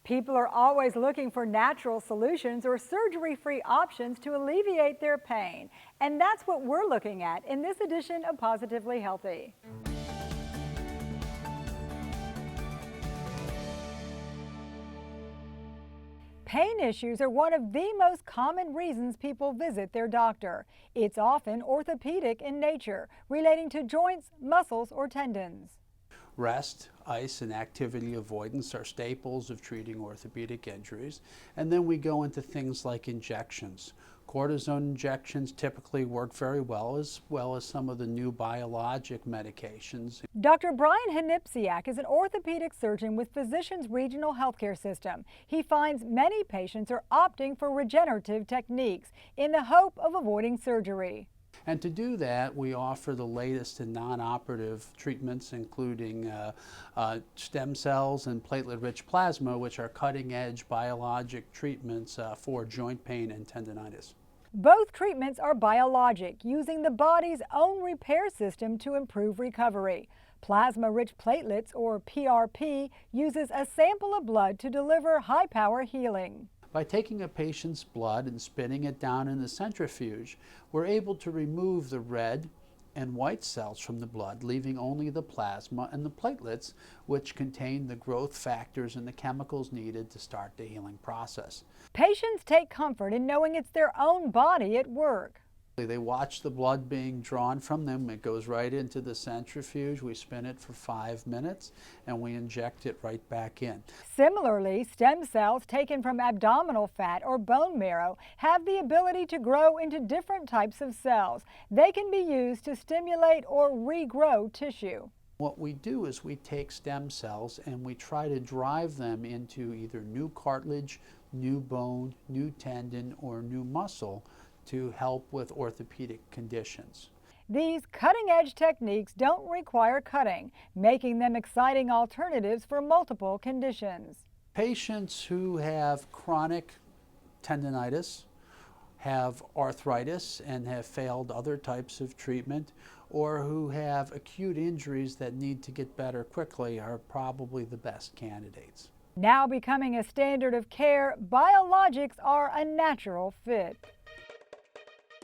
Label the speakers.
Speaker 1: People are always looking for natural solutions or surgery-free options to alleviate their pain. And that's what we're looking at in this edition of Positively Healthy. Pain issues are one of the most common reasons people visit their doctor. It's often orthopedic in nature, relating to joints, muscles, or tendons.
Speaker 2: Rest, ice, and activity avoidance are staples of treating orthopedic injuries. And then we go into things like injections. Cortisone injections typically work very well as some of the new biologic medications.
Speaker 1: Dr. Brian Hanipsiak is an orthopedic surgeon with Physicians Regional Healthcare System. He finds many patients are opting for regenerative techniques in the hope of avoiding surgery.
Speaker 2: And to do that, we offer the latest in non-operative treatments, including stem cells and platelet-rich plasma, which are cutting-edge biologic treatments for joint pain and tendinitis.
Speaker 1: Both treatments are biologic, using the body's own repair system to improve recovery. Plasma-rich platelets, or PRP, uses a sample of blood to deliver high-power healing.
Speaker 2: By taking a patient's blood and spinning it down in the centrifuge, we're able to remove the red and white cells from the blood, leaving only the plasma and the platelets, which contain the growth factors and the chemicals needed to start the healing process.
Speaker 1: Patients take comfort in knowing it's their own body at work.
Speaker 2: They watch the blood being drawn from them. It goes right into the centrifuge. We spin it for 5 minutes and we inject it right back in.
Speaker 1: Similarly, stem cells taken from abdominal fat or bone marrow have the ability to grow into different types of cells. They can be used to stimulate or regrow tissue.
Speaker 2: What we do is we take stem cells and we try to drive them into either new cartilage, new bone, new tendon, or new muscle to help with orthopedic conditions.
Speaker 1: These cutting-edge techniques don't require cutting, making them exciting alternatives for multiple conditions.
Speaker 2: Patients who have chronic tendinitis, have arthritis and have failed other types of treatment, or who have acute injuries that need to get better quickly are probably the best candidates.
Speaker 1: Now becoming a standard of care, biologics are a natural fit.